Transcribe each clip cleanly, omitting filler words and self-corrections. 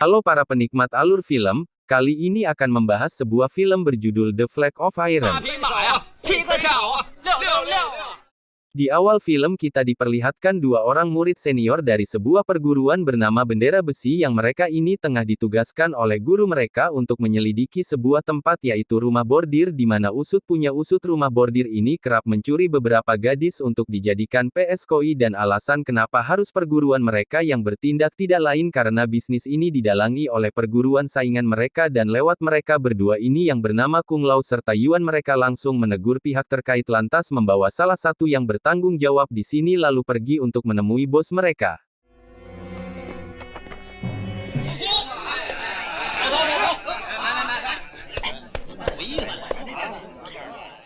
Halo para penikmat alur film, kali ini akan membahas sebuah film berjudul The Flag of Iron. Di awal film kita diperlihatkan dua orang murid senior dari sebuah perguruan bernama Bendera Besi yang mereka ini tengah ditugaskan oleh guru mereka untuk menyelidiki sebuah tempat yaitu rumah bordir di mana usut punya usut rumah bordir ini kerap mencuri beberapa gadis untuk dijadikan PSKI dan alasan kenapa harus perguruan mereka yang bertindak tidak lain karena bisnis ini didalangi oleh perguruan saingan mereka dan lewat mereka berdua ini yang bernama Kung Lao serta Yuan mereka langsung menegur pihak terkait lantas membawa salah satu yang bertanggung jawab di sini lalu pergi untuk menemui bos mereka.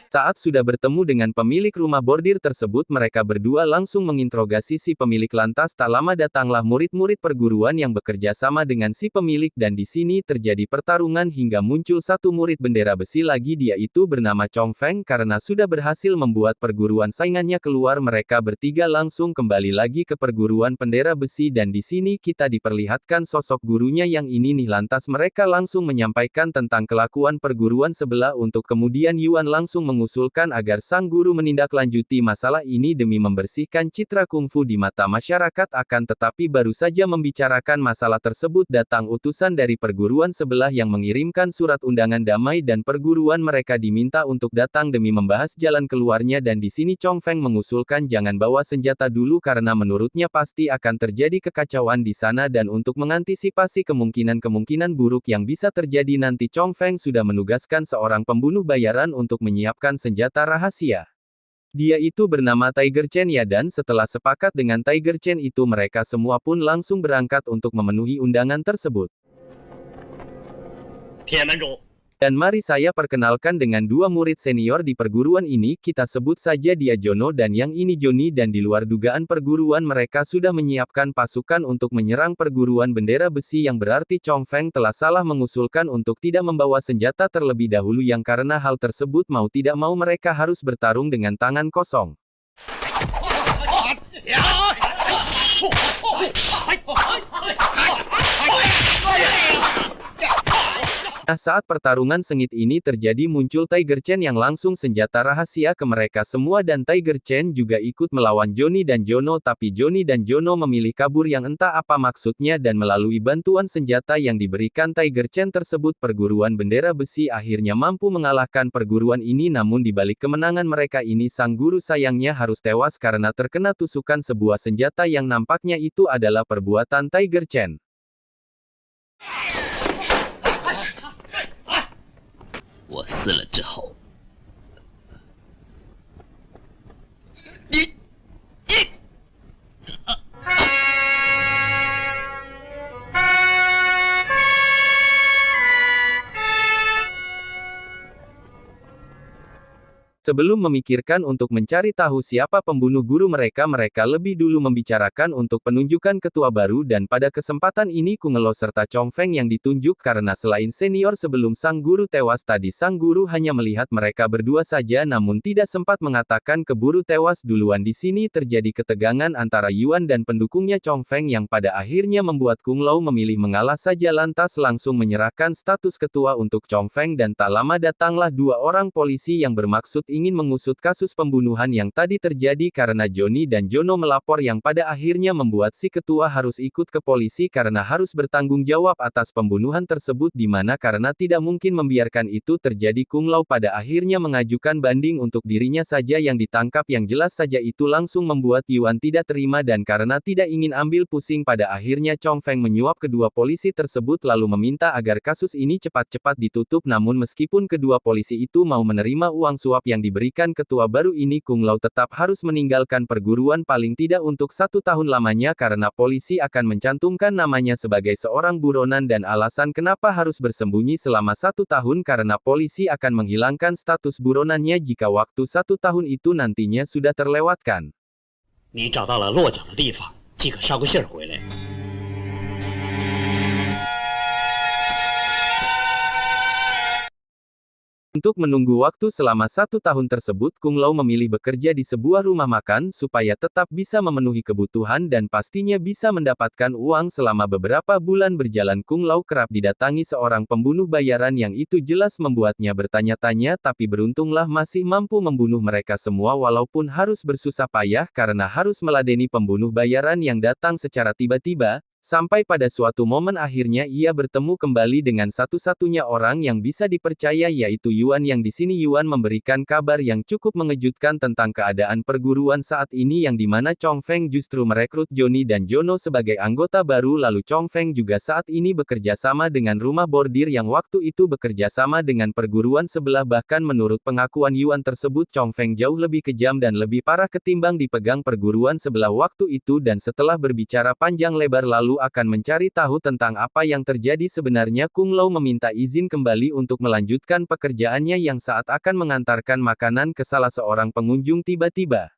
Saat sudah bertemu dengan pemilik rumah bordir tersebut mereka berdua langsung menginterogasi si pemilik lantas tak lama datanglah murid-murid perguruan yang bekerja sama dengan si pemilik dan di sini terjadi pertarungan hingga muncul satu murid bendera besi lagi dia itu bernama Chong Feng karena sudah berhasil membuat perguruan saingannya keluar mereka bertiga langsung kembali lagi ke perguruan bendera besi dan di sini kita diperlihatkan sosok gurunya yang ini nih lantas mereka langsung menyampaikan tentang kelakuan perguruan sebelah untuk kemudian Yuan langsung mengusulkan agar sang guru menindaklanjuti masalah ini demi membersihkan citra kungfu di mata masyarakat akan tetapi baru saja membicarakan masalah tersebut datang utusan dari perguruan sebelah yang mengirimkan surat undangan damai dan perguruan mereka diminta untuk datang demi membahas jalan keluarnya dan di sini Chong Feng mengusulkan jangan bawa senjata dulu karena menurutnya pasti akan terjadi kekacauan di sana dan untuk mengantisipasi kemungkinan-kemungkinan buruk yang bisa terjadi nanti Chong Feng sudah menugaskan seorang pembunuh bayaran untuk menyiapkan senjata rahasia. Dia itu bernama Tiger Chen ya dan setelah sepakat dengan Tiger Chen itu mereka semua pun langsung berangkat untuk memenuhi undangan tersebut. Dan mari saya perkenalkan dengan dua murid senior di perguruan ini, kita sebut saja dia Jono dan yang ini Joni dan di luar dugaan perguruan mereka sudah menyiapkan pasukan untuk menyerang perguruan bendera besi yang berarti Chong Feng telah salah mengusulkan untuk tidak membawa senjata terlebih dahulu yang karena hal tersebut mau tidak mau mereka harus bertarung dengan tangan kosong. Nah saat pertarungan sengit ini terjadi muncul Tiger Chen yang langsung senjata rahasia ke mereka semua dan Tiger Chen juga ikut melawan Johnny dan Jono tapi Johnny dan Jono memilih kabur yang entah apa maksudnya dan melalui bantuan senjata yang diberikan Tiger Chen tersebut perguruan bendera besi akhirnya mampu mengalahkan perguruan ini namun di balik kemenangan mereka ini sang guru sayangnya harus tewas karena terkena tusukan sebuah senjata yang nampaknya itu adalah perbuatan Tiger Chen. 我死了之后，你。 Sebelum memikirkan untuk mencari tahu siapa pembunuh guru mereka lebih dulu membicarakan untuk penunjukan ketua baru dan pada kesempatan ini Kung Lao serta Chong Feng yang ditunjuk karena selain senior sebelum sang guru tewas tadi sang guru hanya melihat mereka berdua saja namun tidak sempat mengatakan keburu tewas duluan di sini terjadi ketegangan antara Yuan dan pendukungnya Chong Feng yang pada akhirnya membuat Kung Lao memilih mengalah saja lantas langsung menyerahkan status ketua untuk Chong Feng dan tak lama datanglah dua orang polisi yang bermaksud ingin mengusut kasus pembunuhan yang tadi terjadi karena Johnny dan Jono melapor yang pada akhirnya membuat si ketua harus ikut ke polisi karena harus bertanggung jawab atas pembunuhan tersebut di mana karena tidak mungkin membiarkan itu terjadi Kung Lao pada akhirnya mengajukan banding untuk dirinya saja yang ditangkap yang jelas saja itu langsung membuat Yuan tidak terima dan karena tidak ingin ambil pusing pada akhirnya Chong Feng menyuap kedua polisi tersebut lalu meminta agar kasus ini cepat-cepat ditutup namun meskipun kedua polisi itu mau menerima uang suap yang diberikan ketua baru ini Kung Lao tetap harus meninggalkan perguruan paling tidak untuk 1 tahun lamanya karena polisi akan mencantumkan namanya sebagai seorang buronan dan alasan kenapa harus bersembunyi selama 1 tahun karena polisi akan menghilangkan status buronannya jika waktu 1 tahun itu nantinya sudah terlewatkan. 你找到了落脚的地方，即可捎个信儿回来。Untuk menunggu waktu selama 1 tahun tersebut Kung Lao memilih bekerja di sebuah rumah makan supaya tetap bisa memenuhi kebutuhan dan pastinya bisa mendapatkan uang selama beberapa bulan berjalan. Kung Lao kerap didatangi seorang pembunuh bayaran yang itu jelas membuatnya bertanya-tanya, tapi beruntunglah masih mampu membunuh mereka semua walaupun harus bersusah payah karena harus meladeni pembunuh bayaran yang datang secara tiba-tiba. Sampai pada suatu momen akhirnya ia bertemu kembali dengan satu-satunya orang yang bisa dipercaya, yaitu Yuan. Yang di sini Yuan memberikan kabar yang cukup mengejutkan tentang keadaan perguruan saat ini, yang dimana Chong Feng justru merekrut Johnny dan Jono sebagai anggota baru. Lalu Chong Feng juga saat ini bekerja sama dengan rumah bordir yang waktu itu bekerja sama dengan perguruan sebelah. Bahkan menurut pengakuan Yuan tersebut, Chong Feng jauh lebih kejam dan lebih parah ketimbang dipegang perguruan sebelah waktu itu. Dan setelah berbicara panjang lebar lalu akan mencari tahu tentang apa yang terjadi sebenarnya, Kung Lao meminta izin kembali untuk melanjutkan pekerjaannya yang saat akan mengantarkan makanan ke salah seorang pengunjung tiba-tiba.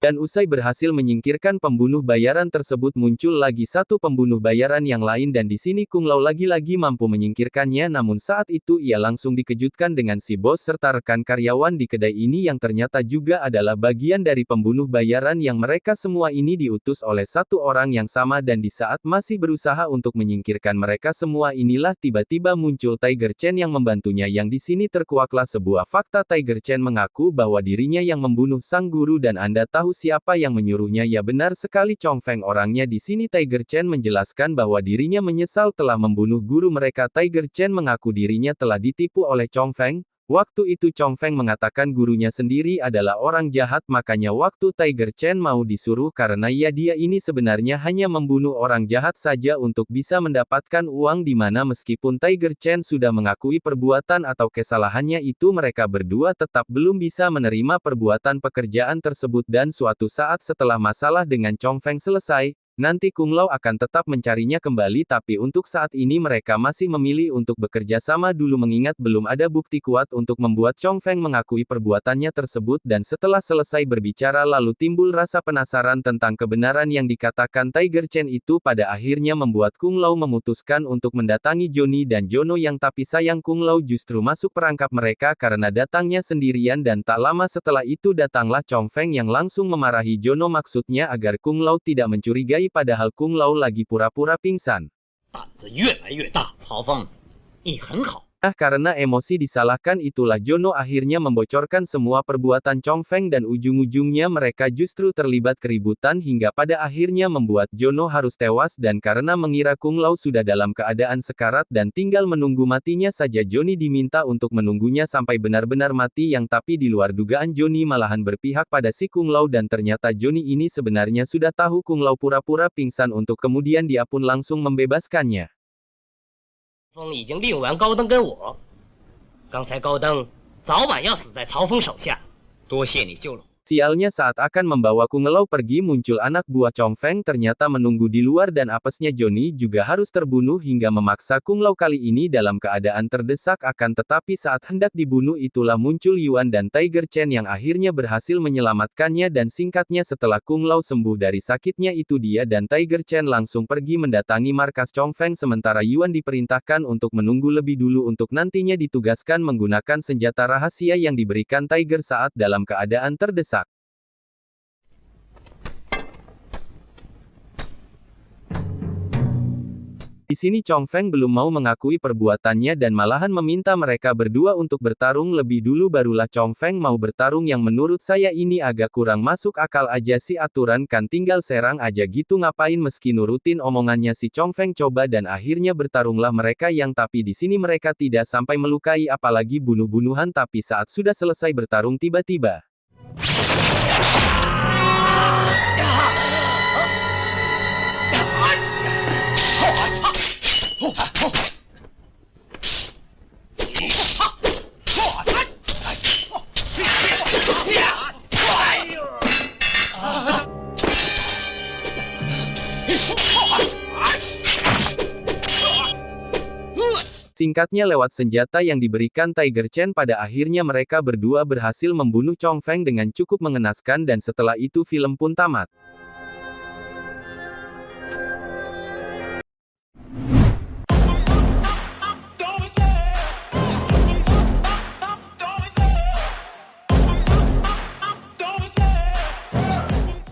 Dan usai berhasil menyingkirkan pembunuh bayaran tersebut, muncul lagi satu pembunuh bayaran yang lain, dan di sini Kung Lao lagi-lagi mampu menyingkirkannya. Namun saat itu ia langsung dikejutkan dengan si bos serta rekan karyawan di kedai ini yang ternyata juga adalah bagian dari pembunuh bayaran yang mereka semua ini diutus oleh satu orang yang sama. Dan di saat masih berusaha untuk menyingkirkan mereka semua inilah tiba-tiba muncul Tiger Chen yang membantunya. Yang di sini terkuaklah sebuah fakta. Tiger Chen mengaku bahwa dirinya yang membunuh sang guru. Dan Anda tahu siapa yang menyuruhnya? Ya, benar sekali, Chong Feng orangnya. Di sini Tiger Chen menjelaskan bahwa dirinya menyesal telah membunuh guru mereka. Tiger Chen mengaku dirinya telah ditipu oleh Chong Feng. Waktu itu Chong Feng mengatakan gurunya sendiri adalah orang jahat, makanya waktu Tiger Chen mau disuruh karena dia ini sebenarnya hanya membunuh orang jahat saja untuk bisa mendapatkan uang, dimana meskipun Tiger Chen sudah mengakui perbuatan atau kesalahannya itu, mereka berdua tetap belum bisa menerima perbuatan pekerjaan tersebut. Dan suatu saat setelah masalah dengan Chong Feng selesai, nanti Kung Lao akan tetap mencarinya kembali, tapi untuk saat ini mereka masih memilih untuk bekerja sama dulu mengingat belum ada bukti kuat untuk membuat Chong Feng mengakui perbuatannya tersebut. Dan setelah selesai berbicara lalu timbul rasa penasaran tentang kebenaran yang dikatakan Tiger Chen itu. Pada akhirnya membuat Kung Lao memutuskan untuk mendatangi Johnny dan Jono, yang tapi sayang Kung Lao justru masuk perangkap mereka karena datangnya sendirian. Dan tak lama setelah itu datanglah Chong Feng yang langsung memarahi Jono, maksudnya agar Kung Lao tidak mencurigai padahal Kung Lao lagi pura-pura pingsan. Karena emosi disalahkan itulah Jono akhirnya membocorkan semua perbuatan Chong Feng dan ujung-ujungnya mereka justru terlibat keributan hingga pada akhirnya membuat Jono harus tewas. Dan karena mengira Kung Lao sudah dalam keadaan sekarat dan tinggal menunggu matinya saja, Johnny diminta untuk menunggunya sampai benar-benar mati, yang tapi di luar dugaan Johnny malahan berpihak pada si Kung Lao. Dan ternyata Johnny ini sebenarnya sudah tahu Kung Lao pura-pura pingsan untuk kemudian dia pun langsung membebaskannya. 风已经令完高登跟我，刚才高登早晚要死在曹峰手下。多谢你救了我。 Sialnya saat akan membawa Kung Lao pergi muncul anak buah Chong Feng ternyata menunggu di luar, dan apesnya Johnny juga harus terbunuh hingga memaksa Kung Lao kali ini dalam keadaan terdesak. Akan tetapi saat hendak dibunuh itulah muncul Yuan dan Tiger Chen yang akhirnya berhasil menyelamatkannya. Dan singkatnya setelah Kung Lao sembuh dari sakitnya itu, dia dan Tiger Chen langsung pergi mendatangi markas Chong Feng, sementara Yuan diperintahkan untuk menunggu lebih dulu untuk nantinya ditugaskan menggunakan senjata rahasia yang diberikan Tiger saat dalam keadaan terdesak. Di sini Chong Feng belum mau mengakui perbuatannya dan malahan meminta mereka berdua untuk bertarung lebih dulu. Barulah Chong Feng mau bertarung, yang menurut saya ini agak kurang masuk akal aja sih, aturan kan tinggal serang aja gitu, ngapain meski nurutin omongannya si Chong Feng coba. Dan akhirnya bertarunglah mereka, yang tapi di sini mereka tidak sampai melukai apalagi bunuh-bunuhan, tapi saat sudah selesai bertarung tiba-tiba Singkatnya lewat senjata yang diberikan Tiger Chen pada akhirnya mereka berdua berhasil membunuh Chong Feng dengan cukup mengenaskan dan setelah itu film pun tamat.